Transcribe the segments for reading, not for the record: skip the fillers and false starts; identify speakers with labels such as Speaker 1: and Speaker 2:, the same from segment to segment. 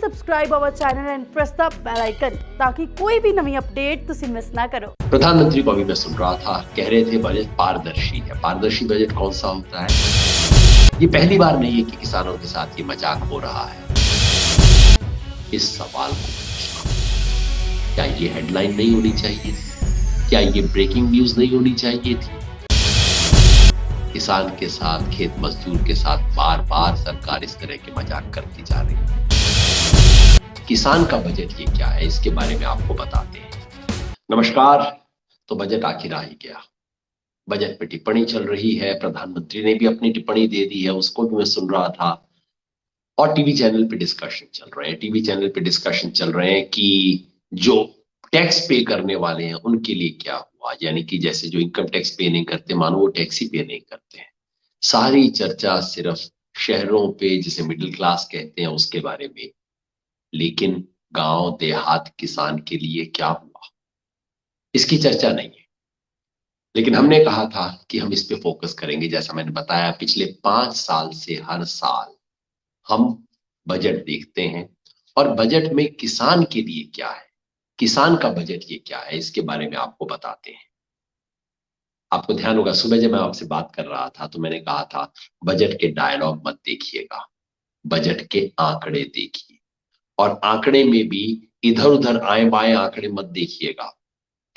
Speaker 1: subscribe our channel and press the bell icon ताकि कोई भी नवी अपडेट तुसी मिस ना करो।
Speaker 2: प्रधानमंत्री को अभी मैं सुन रहा था, कह रहे थे बजट पारदर्शी है। पारदर्शी बजट कौन सा होता है? ये पहली बार नहीं है कि किसानों के साथ ये मजाक हो रहा है। इस सवाल को क्या ये हेडलाइन नहीं होनी चाहिए? क्या ये ब्रेकिंग न्यूज नहीं होनी चाहिए थी? किसान के साथ, खेत मजदूर के साथ बार बार सरकार इस तरह के मजाक करती जा रही है। किसान का बजट ये क्या है, इसके बारे में आपको बताते हैं। नमस्कार। तो बजट आखिर आ ही गया। बजट पे टिप्पणी चल रही है, प्रधानमंत्री ने भी अपनी टिप्पणी दे दी है, उसको भी मैं सुन रहा था। और टीवी चैनल पे डिस्कशन चल रहे हैं। टीवी चैनल पे डिस्कशन चल रहे हैं कि जो टैक्स पे करने वाले हैं उनके लिए क्या हुआ, यानी कि जैसे जो इनकम टैक्स पे नहीं करते, मानो वो टैक्स ही पे नहीं करते हैं। सारी चर्चा सिर्फ शहरों पे, जिसे मिडिल क्लास कहते हैं, उसके बारे में। लेकिन गांव देहात किसान के लिए क्या हुआ, इसकी चर्चा नहीं है। लेकिन हमने कहा था कि हम इस पे फोकस करेंगे। जैसा मैंने बताया, पिछले 5 साल से हर साल हम बजट देखते हैं और बजट में किसान के लिए क्या है, किसान का बजट ये क्या है, इसके बारे में आपको बताते हैं। आपको ध्यान होगा, सुबह जब मैं आपसे बात कर रहा था तो मैंने कहा था बजट के डायलॉग मत देखिएगा, बजट के आंकड़े देखिए। और आंकड़े में भी इधर उधर आए बाएं आंकड़े मत देखिएगा,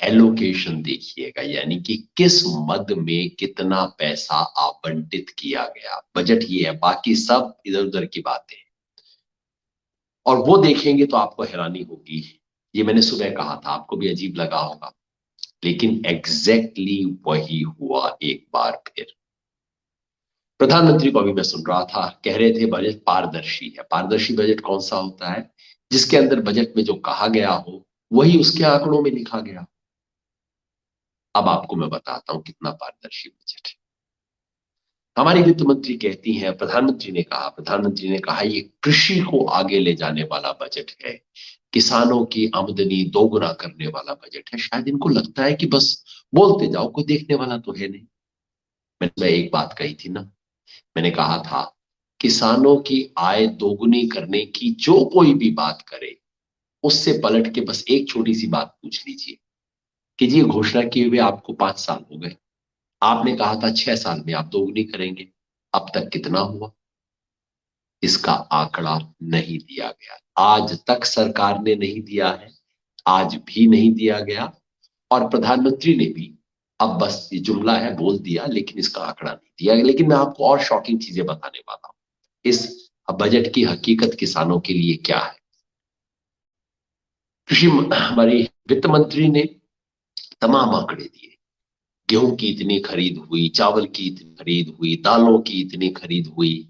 Speaker 2: एलोकेशन देखिएगा, यानी कि किस मद में कितना पैसा आवंटित किया गया। बजट ये है, बाकी सब इधर उधर की बातें। और वो देखेंगे तो आपको हैरानी होगी। ये मैंने सुबह कहा था, आपको भी अजीब लगा होगा, लेकिन एग्जैक्टली वही हुआ एक बार फिर। प्रधानमंत्री को अभी मैं सुन रहा था, कह रहे थे बजट पारदर्शी है। पारदर्शी बजट कौन सा होता है? जिसके अंदर बजट में जो कहा गया हो वही उसके आंकड़ों में लिखा गया। अब आपको मैं बताता हूं कितना पारदर्शी बजट है। हमारी वित्त मंत्री कहती हैं, प्रधानमंत्री ने कहा ये कृषि को आगे ले जाने वाला बजट है, किसानों की आमदनी दोगुना करने वाला बजट है। शायद इनको लगता है कि बस बोलते जाओ, कोई देखने वाला तो है नहीं। मैं एक बात कही थी ना, मैंने कहा था किसानों की आय दोगुनी करने की जो कोई भी बात करे, उससे पलट के बस एक छोटी सी बात पूछ लीजिए कि जी घोषणा किए हुए आपको 5 साल हो गए, आपने कहा था 6 साल में आप दोगुनी करेंगे, अब तक कितना हुआ? इसका आंकड़ा नहीं दिया गया। आज तक सरकार ने नहीं दिया है, आज भी नहीं दिया गया। और प्रधानमंत्री ने भी अब बस ये जुमला है बोल दिया, लेकिन इसका आंकड़ा नहीं दिया। लेकिन मैं आपको और शॉकिंग चीजें बताने वाला हूं। इस बजट की हकीकत किसानों के लिए क्या है। हमारी वित्त मंत्री ने तमाम आंकड़े दिए। गेहूं की इतनी खरीद हुई, चावल की इतनी खरीद हुई, दालों की इतनी खरीद हुई।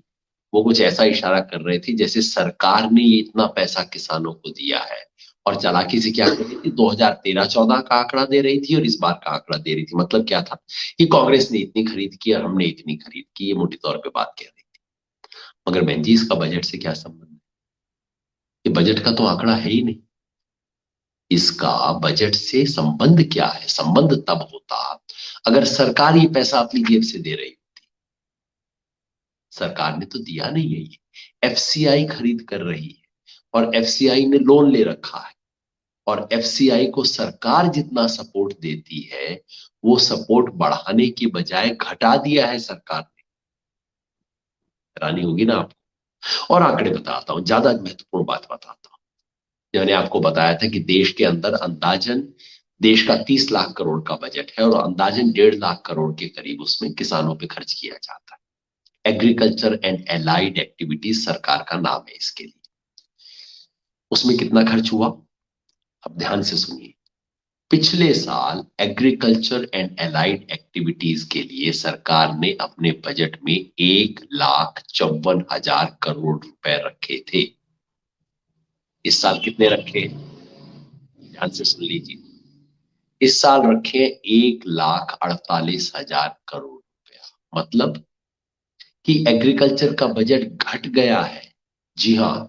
Speaker 2: वो कुछ ऐसा इशारा कर रहे थे जैसे सरकार ने ये इतना पैसा किसानों को दिया है। और चालाकी से क्या कर रही थी, 2013-14 का आंकड़ा दे रही थी और इस बार का आंकड़ा दे रही थी। मतलब क्या था कि कांग्रेस ने इतनी खरीद की और हमने इतनी खरीद की, ये मोटी तौर पे बात कह रही थी। मगर बहन जी, इसका बजट से क्या संबंध है? ये बजट का तो आंकड़ा है ही नहीं। इसका बजट से संबंध क्या है? संबंध तब होता अगर सरकार ये पैसा अपनी जेब से दे रही होती। सरकार ने तो दिया नहीं है, ये एफसीआई खरीद कर रही है और एफसीआई ने लोन ले रखा है। और एफसीआई को सरकार जितना सपोर्ट देती है, वो सपोर्ट बढ़ाने की बजाय घटा दिया है सरकार ने। हैरानी होगी ना आपको। और आंकड़े बताता हूं, ज्यादा महत्वपूर्ण बात बताता हूं। मैंने आपको बताया था कि देश के अंदर अंदाजन देश का 30 लाख करोड़ का बजट है और अंदाजन 1.5 लाख करोड़ के करीब उसमें किसानों पे खर्च किया जाता है। एग्रीकल्चर एंड एलाइड एक्टिविटीज सरकार का नाम है इसके लिए। उसमें कितना खर्च हुआ, अब ध्यान से सुनिए। पिछले साल एग्रीकल्चर एंड एलाइड एक्टिविटीज के लिए सरकार ने अपने बजट में 1,54,000 करोड़ रुपए रखे थे। इस साल कितने रखे, ध्यान से सुन लीजिए। इस साल रखे 1,48,000 करोड़ रुपया। मतलब कि एग्रीकल्चर का बजट घट गया है। जी हां,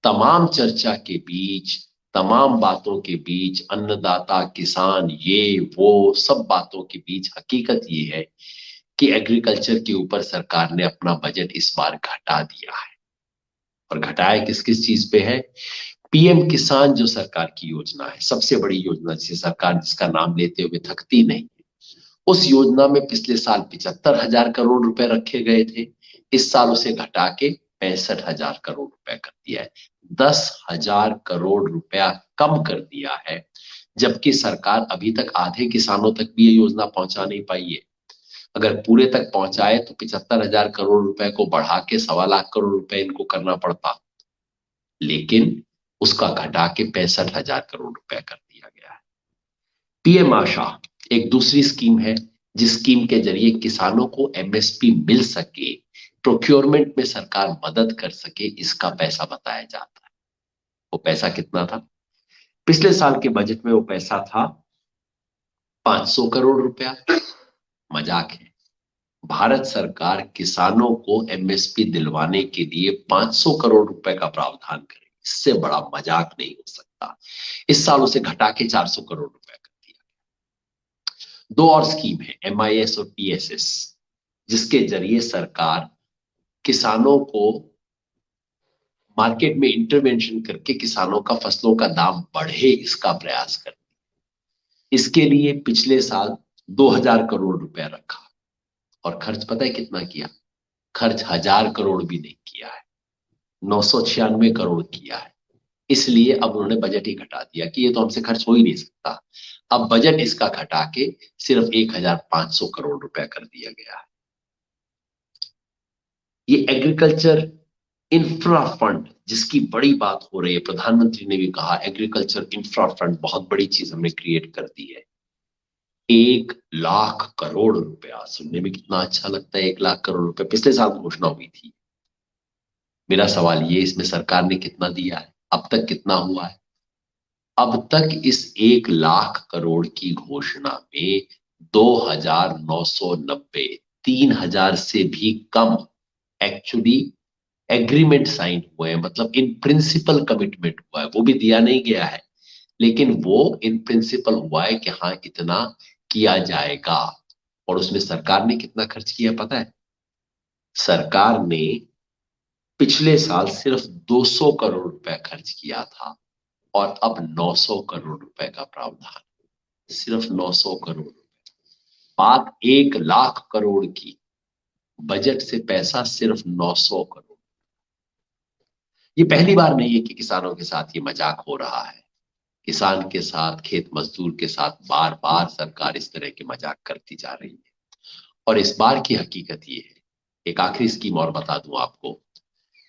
Speaker 2: तमाम चर्चा के बीच, तमाम बातों के बीच, अन्नदाता किसान ये वो सब बातों के बीच हकीकत ये है कि एग्रीकल्चर के ऊपर सरकार ने अपना बजट इस बार घटा दिया है। और घटाया किस किस चीज पे है? पीएम किसान जो सरकार की योजना है, सबसे बड़ी योजना जिसे सरकार जिसका नाम लेते हुए थकती नहीं, उस योजना में पिछले साल 75,000 करोड़ रुपए रखे गए थे। इस साल उसे घटा के 65,000 करोड़ रुपए कर दिया है। 10,000 करोड़ रुपया कम कर दिया है, जबकि सरकार अभी तक आधे किसानों तक भी ये योजना पहुंचा नहीं पाई है। अगर पूरे तक पहुंचाए तो 75,000 करोड़ रुपए को बढ़ा के 1.25 करोड़ रुपए इनको करना पड़ता, लेकिन उसका घटा के 65,000 करोड़ रुपए कर दिया गया है। पीएम आशा एक दूसरी स्कीम है, जिस स्कीम के जरिए किसानों को एमएसपी मिल सके, प्रोक्योरमेंट में सरकार मदद कर सके, इसका पैसा बताया जाता है। वो पैसा कितना था? पिछले साल के बजट में वो पैसा था 500 करोड़ रुपया। मजाक है, भारत सरकार किसानों को एमएसपी दिलवाने के लिए 500 करोड़ रुपए का प्रावधान करे, इससे बड़ा मजाक नहीं हो सकता। इस साल उसे घटा के 400 करोड़ रुपए कर दिया। दो और स्कीम है, एमआईएस और पीएसएस, जिसके जरिए सरकार किसानों को मार्केट में इंटरवेंशन करके किसानों का फसलों का दाम बढ़े, इसका प्रयास करती है। इसके लिए पिछले साल 2,000 करोड़ रुपया रखा और खर्च पता है कितना किया? खर्च 1,000 करोड़ भी नहीं किया है, 996 करोड़ किया है। इसलिए अब उन्होंने बजट ही घटा दिया कि ये तो हमसे खर्च हो ही नहीं सकता। अब बजट इसका घटा के सिर्फ 1,500 करोड़ रुपया कर दिया गया है। ये एग्रीकल्चर इंफ्रा फंड जिसकी बड़ी बात हो रही है, प्रधानमंत्री ने भी कहा एग्रीकल्चर इंफ्रा फंड बहुत बड़ी चीज हमने क्रिएट कर दी है। 1,00,000 करोड़ रुपया, सुनने में कितना अच्छा लगता है। 1,00,000 करोड़ रुपया पिछले साल घोषणा हुई थी। मेरा सवाल ये, इसमें सरकार ने कितना दिया है? अब तक कितना हुआ है? अब तक इस 1,00,000 करोड़ की घोषणा में 2,990, 3,000 से भी कम एक्चुअली एग्रीमेंट साइन हुए हैं, मतलब इन प्रिंसिपल कमिटमेंट हुआ है, वो भी दिया नहीं गया है, लेकिन वो इन प्रिंसिपल हुआ है कि हाँ इतना किया जाएगा। और उसमें सरकार ने कितना खर्च किया पता है? सरकार ने पिछले साल सिर्फ 200 करोड़ रुपए खर्च किया था और अब 900 करोड़ रुपए का प्रावधान, सिर्फ 900 करोड़ रुपए। बात 1,00,000 करोड़ की, बजट से पैसा सिर्फ 900 करोड़। ये पहली बार नहीं है कि किसानों के साथ ये मजाक हो रहा है। किसान के साथ, खेत मजदूर के साथ बार बार सरकार इस तरह के मजाक करती जा रही है। और इस बार की हकीकत ये है, एक आखिरी स्कीम और बता दूं आपको,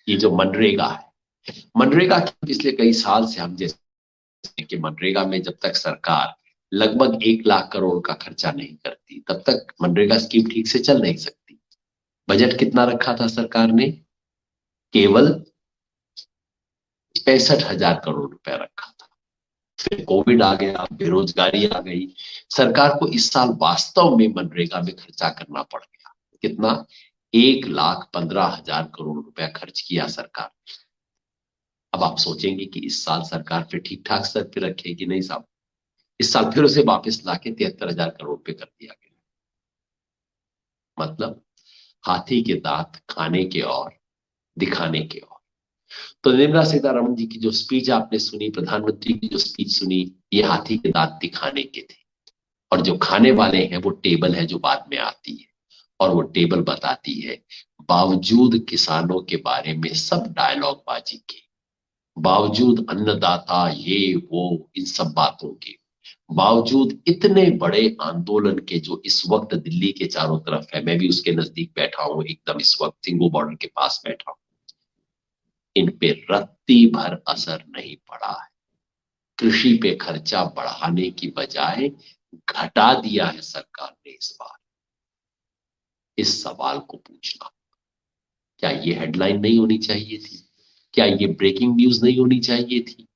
Speaker 2: ये जो मनरेगा है, मनरेगा पिछले कई साल से हम जैसे कि मनरेगा में जब तक सरकार लगभग 1,00,000 करोड़ का खर्चा नहीं करती, तब तक मनरेगा स्कीम ठीक से चल नहीं सकती। बजट कितना रखा था सरकार ने? केवल 65,000 करोड़ रुपया रखा था। फिर कोविड आ गया, बेरोजगारी आ गई, सरकार को इस साल वास्तव में मनरेगा में खर्चा करना पड़ गया। कितना? 1,15,000 करोड़ रुपया खर्च किया सरकार। अब आप सोचेंगे कि इस साल सरकार फिर ठीक ठाक स्तर पे रखेगी? नहीं साहब, इस साल फिर उसे वापस लाके 73,000 करोड़ पे कर दिया गया। मतलब हाथी के दांत खाने के और दिखाने के और। तो निर्मला सीतारमण जी की जो स्पीच आपने सुनी, प्रधानमंत्री की जो स्पीच सुनी, ये हाथी के दांत दिखाने के थे। और जो खाने वाले हैं वो टेबल है जो बाद में आती है, और वो टेबल बताती है बावजूद किसानों के बारे में सब डायलॉग बाजी के, बावजूद अन्नदाता ये वो इन सब बातों के, बावजूद इतने बड़े आंदोलन के जो इस वक्त दिल्ली के चारों तरफ है, मैं भी उसके नजदीक बैठा हूं, एकदम इस वक्त सिंगू बॉर्डर के पास बैठा हूं, इन पे रत्ती भर असर नहीं पड़ा है। कृषि पे खर्चा बढ़ाने की बजाय घटा दिया है सरकार ने इस बार। इस सवाल को पूछना, क्या ये हेडलाइन नहीं होनी चाहिए थी? क्या ये ब्रेकिंग न्यूज नहीं होनी चाहिए थी?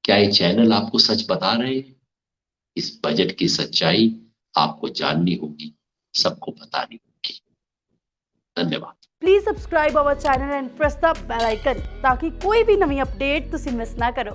Speaker 2: क्या ये चैनल आपको सच बता रहे हैं? इस बजट की सच्चाई आपको जाननी होगी, सबको बतानी होगी। धन्यवाद।
Speaker 1: Please subscribe our channel and press the bell icon ताकि कोई भी नवी अपडेट तुसी मिस ना करो।